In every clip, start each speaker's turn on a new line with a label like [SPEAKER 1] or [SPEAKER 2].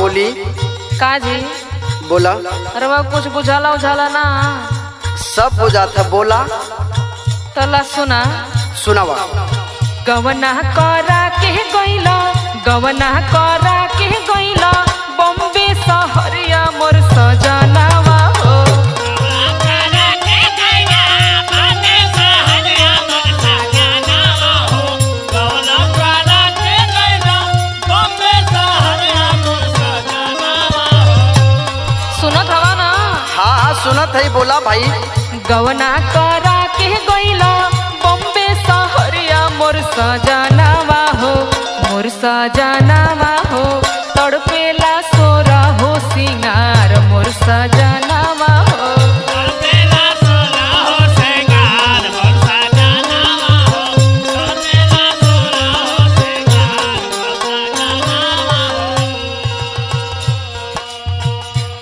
[SPEAKER 1] बोली।
[SPEAKER 2] का जी?
[SPEAKER 1] बोला।
[SPEAKER 2] अरे वह कुछ बुझाला उझाला ना?
[SPEAKER 1] सब बुझा था, बोला।
[SPEAKER 2] तला सुना।
[SPEAKER 1] सुनावा।
[SPEAKER 2] गवना करा के गइला, गवना करा के गइला, बॉम्बे शहरिया मोर सजनावा हो। सुनत हवा ना?
[SPEAKER 1] हाँ हाँ सुनत है, बोला भाई।
[SPEAKER 2] गवना करा के गइला, बॉम्बे शहरिया मोर सजनावा हो, मोर सजनावा हो। तड़पेला सोरा हो सिंगार मोर सजनावा हो।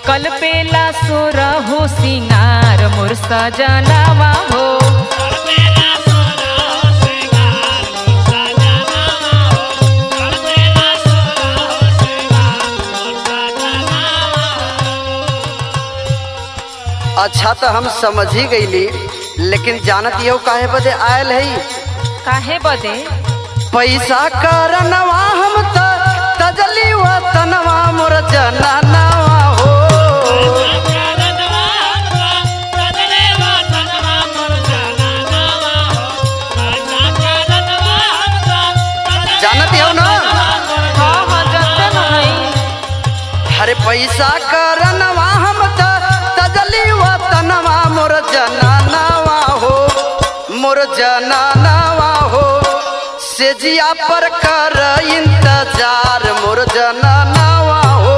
[SPEAKER 2] कलपेला सोरा हो सिंगार मोर सजनावा हो।
[SPEAKER 1] अच्छा तो हम समझ ही गईली, लेकिन जानत यो काहे बदे आयल है?
[SPEAKER 2] काहे बदे?
[SPEAKER 1] पैसा करनवा हम तजली वतनवा मोर जनानवा हो। जानत हो ना?
[SPEAKER 2] हाँ हाँ जानते नहीं।
[SPEAKER 1] अरे पैसा करनवा हम तजली वतनवा मोर जनानवा हो, मोर जनानवा हो। सेजिया पर कर इंतजार मोर जनानवा हो।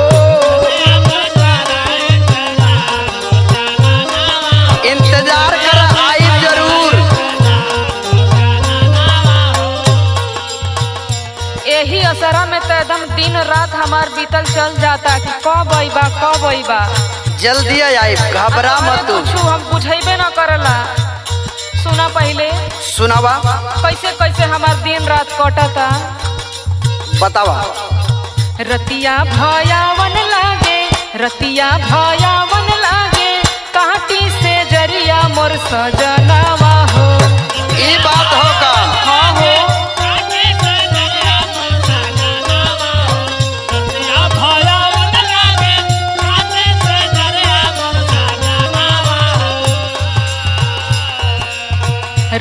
[SPEAKER 1] इंतजार कर, आई जरूर।
[SPEAKER 2] यही असरा में तो एकदम दिन रात हमार बीतल चल जाता कि कब आईबा कब आईबा।
[SPEAKER 1] जल्दी आई, घबरा मत तू।
[SPEAKER 2] कुछ हम बुझेबे न करला। सुना पहले।
[SPEAKER 1] सुनावा।
[SPEAKER 2] कैसे कैसे हमार दिन रात कटता।
[SPEAKER 1] बतावा।
[SPEAKER 2] रतिया भयावन लागे, रतिया भयावन लागे, काटी से जरिया मोर सजनावा हो।
[SPEAKER 1] ये बात हो का?
[SPEAKER 2] हाँ हो।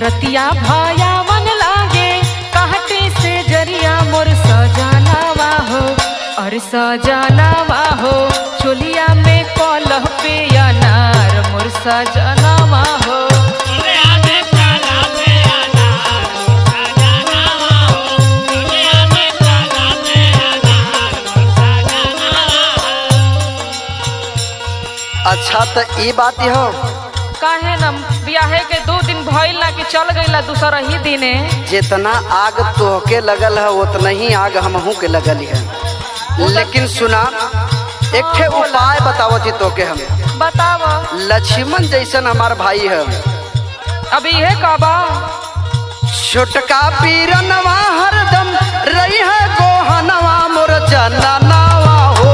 [SPEAKER 2] रतिया भयावन लागे, काटे से जरिया मोर सजनावा हो। और सजनावा हो, चोलिया में कलह पे अनार मोर सजनावा हो।
[SPEAKER 1] अच्छा तो ये बात हो
[SPEAKER 2] काहे न ब्याहे के 2 दिन भइल ना कि चल गईला दूसरा ही दिने।
[SPEAKER 1] जितना आग तोहके लगल है उतना ही आग हमहू के लगल है। लेकिन सुना, एक ठे उपाय बतावती तोके हम।
[SPEAKER 2] बताव।
[SPEAKER 1] लक्ष्मण जैसन हमार भाई है।
[SPEAKER 2] अभी है काबा?
[SPEAKER 1] छोटका पीरनवा हरदम रही है गोहनवा मोर जनानवा हो।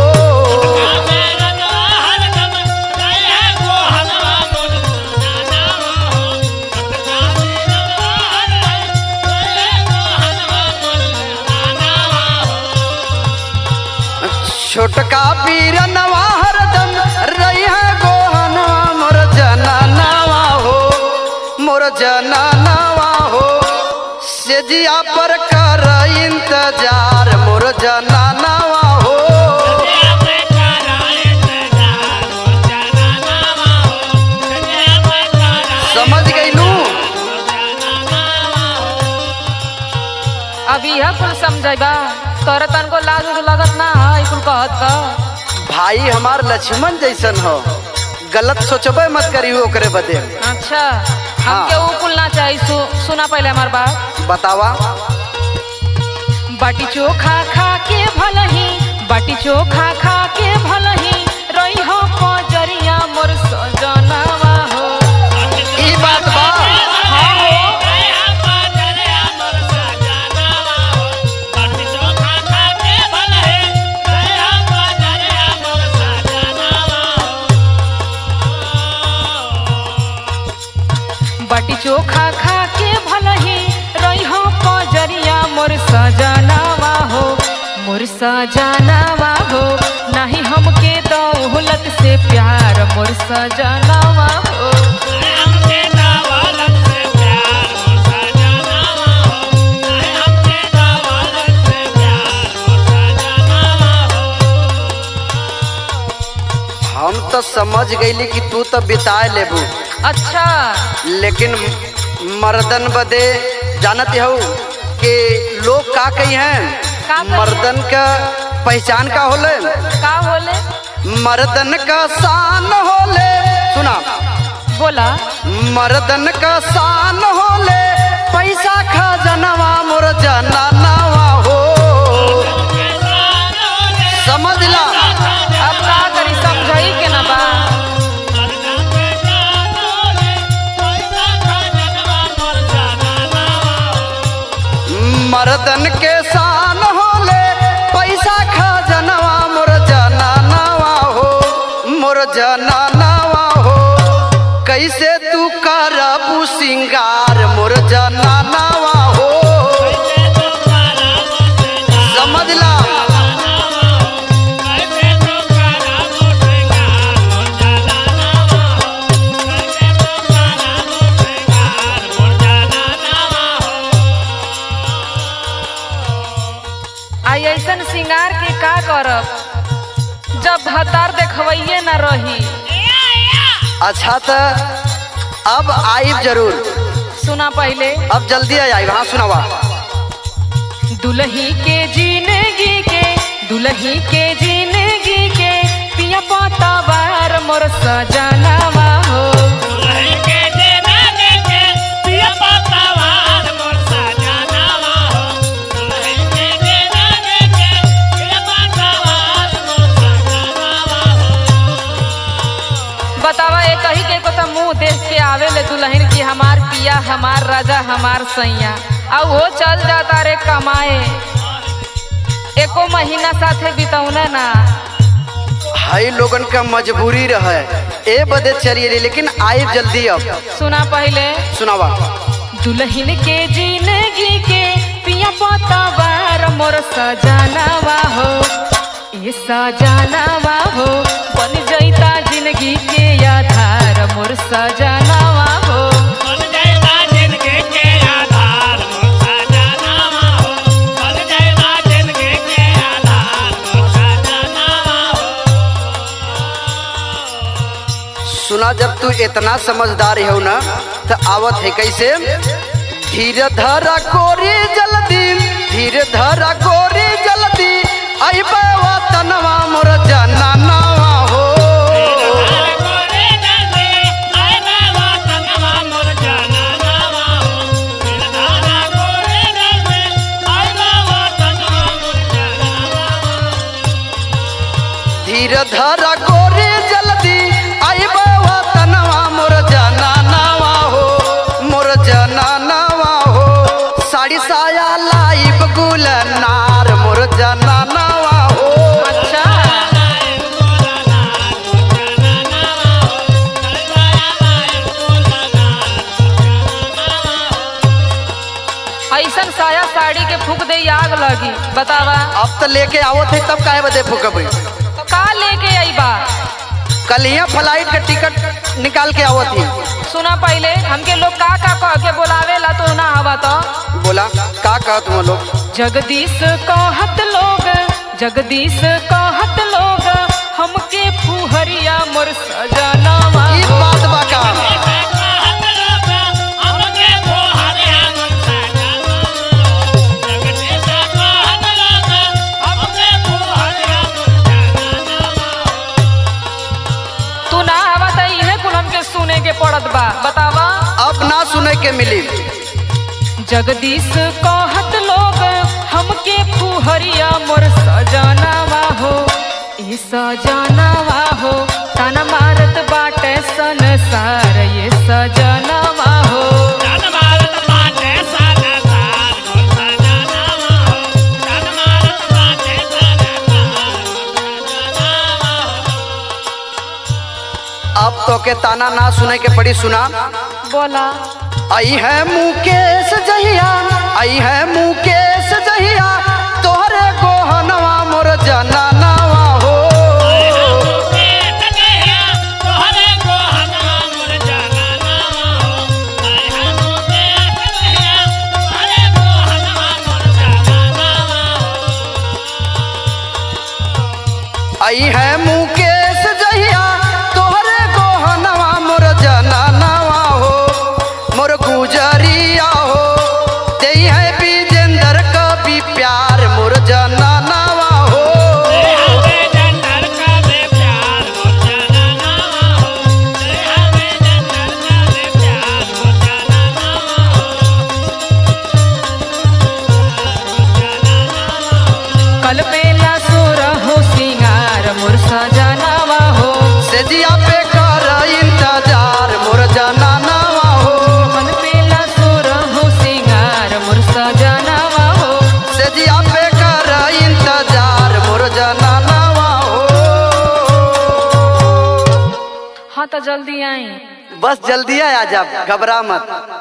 [SPEAKER 1] छोटका पीरनवा हरदम रही है गोहनवा मोर जनानवा हो, मोर जनानवा हो। सेजिया पर कर इंतजार मोर जनानवा हो। समझ गईलू?
[SPEAKER 2] अभी यह कुल समझेबा? तोरा तन को लाज लगत ना है कुल कहत का?
[SPEAKER 1] भाई हमार लक्ष्मण जैसन हो, गलत सोचबे मत करी ओकरे बदे।
[SPEAKER 2] अच्छा हमके वो कुल ना चाहिए। सुना पहले हमार बात।
[SPEAKER 1] बतावा।
[SPEAKER 2] बाटी चोखा खा के भलही, बाटी चोखा खा के भलही, रही हो पजरिया मोर सजनावा हो।
[SPEAKER 1] ई बात बा?
[SPEAKER 2] हाँ हो। बाटी चोखा खा के भलही रही पजरिया मोर सजनावा हो, मोर सजनावा हो। नहीं हमके दौलत से प्यार मोर सजनावा हो।
[SPEAKER 1] हम तो समझ गईली कि तू तो बिताए लेबू,
[SPEAKER 2] अच्छा
[SPEAKER 1] लेकिन मर्दन बदे जानत हूँ कि लोग का कही
[SPEAKER 2] का
[SPEAKER 1] हैं।
[SPEAKER 2] कही?
[SPEAKER 1] मर्दन का पहचान का होले,
[SPEAKER 2] का होले?
[SPEAKER 1] मर्दन का शान होले। सुना,
[SPEAKER 2] बोला।
[SPEAKER 1] मर्दन का शान होले पैसा खजनवा मोर जनानावा हो। समझ ला।
[SPEAKER 2] अब का करी समझई के ना बा।
[SPEAKER 1] मर्दन के शान होले पैसा खजनवा मोर जनानावा हो, मोर जनानावा हो। कैसे तू करबू सिंगार मोर जनानावा हो। समझ ला।
[SPEAKER 2] आई ऐसन सिंगार के का करब जब भतार देखवैये न रही।
[SPEAKER 1] अच्छा तो अब आइब जरूर।
[SPEAKER 2] सुना पहले।
[SPEAKER 1] अब जल्दी आई। हाँ सुनावा।
[SPEAKER 2] दुल्ही के जिंदगी के, दुल्ही के जिंदगी के पिया पता बार मोर सजनावा हो। बतावा एक ही के को मुंह देख के आवे ले दुल्हन की हमार पिया हमार राजा हमार सैया, और वो चल जाता रे कमाए। एको महीना साथे बितौने ना।
[SPEAKER 1] हाई लोगन का मजबूरी रहे ए बदे चलिए रे, लेकिन आइब जल्दी। अब
[SPEAKER 2] सुना पहले।
[SPEAKER 1] सुनावा।
[SPEAKER 2] दुल्हन के जिंदगी के पिया पता बार मोर सजनावा हो, ये सजनावा हो। बन जैता जिंदगी के आधार मोर सजनावा हो।
[SPEAKER 1] सुना, जब तू इतना समझदार हो ना तो आवत है कैसे। धीरे धरा गोरी जल्दी, धीरे धरा गोरी जल्दी अइबे वतनवा मोर जनानावा हो। धीरे धरा गोरी जल्दी अइबे वतनवा मोर जनानावा हो, मोर जनानावा हो। साड़ी साया लाइब गुलनार मोर जनानावा हो।
[SPEAKER 2] अच्छा ऐसन साया साड़ी के फूक दे आग लगी। बतावा।
[SPEAKER 1] अब तो लेके आवत है तब काहे बदे फूकब।
[SPEAKER 2] तो का लेके आई बा।
[SPEAKER 1] कल यहाँ फ्लाइट का टिकट निकाल के आवत ही।
[SPEAKER 2] सुना पहले, हमके लोग का कह के बोलावे ला तो ना हवा तो।
[SPEAKER 1] बोला का कहत हो लोग।
[SPEAKER 2] जगदीश कहत लोग, जगदीश कहत लोग हमके फुहरिया मोर सजनावा
[SPEAKER 1] ई
[SPEAKER 2] हो।
[SPEAKER 1] बात बा का।
[SPEAKER 2] तू ना हवा तो इहे कुल हमके सुने के पड़त बा। बतावा।
[SPEAKER 1] अब ना सुने के मिली।
[SPEAKER 2] जगदीश कहत लोग हमके फुहरिया मोर सजनावा हो, ये सजनावा हो। ताना मारत बाटे संसार ये सजनावा हो।
[SPEAKER 1] अब तो के ताना ना सुने के पड़ी। सुना,
[SPEAKER 2] बोला।
[SPEAKER 1] आई है मुकेश जहिया, आई है मुकेश जहिया, तोहरे गोहनवा मोर जनानावा हो। आई है मुकेश जहिया, तोहरे गोहनवा मोर जनानावा हो, मोर गुजरिया हो। ते है विजेंद्र कवि प्यार मोर जनानावा हो।
[SPEAKER 2] कल बेला सुर हो सिंगार मोर सजनावा हो।
[SPEAKER 1] सेजिया पे कर इंतजार मोर जनानावा हो।
[SPEAKER 2] कल बेला सुर हो सिंगार मोर सजनावा हो।
[SPEAKER 1] सेजिया पे कर इंतजार मोर जनानावा हो।
[SPEAKER 2] हाँ तो जल्दी आई।
[SPEAKER 1] बस जल्दी आ जा, घबरा मत।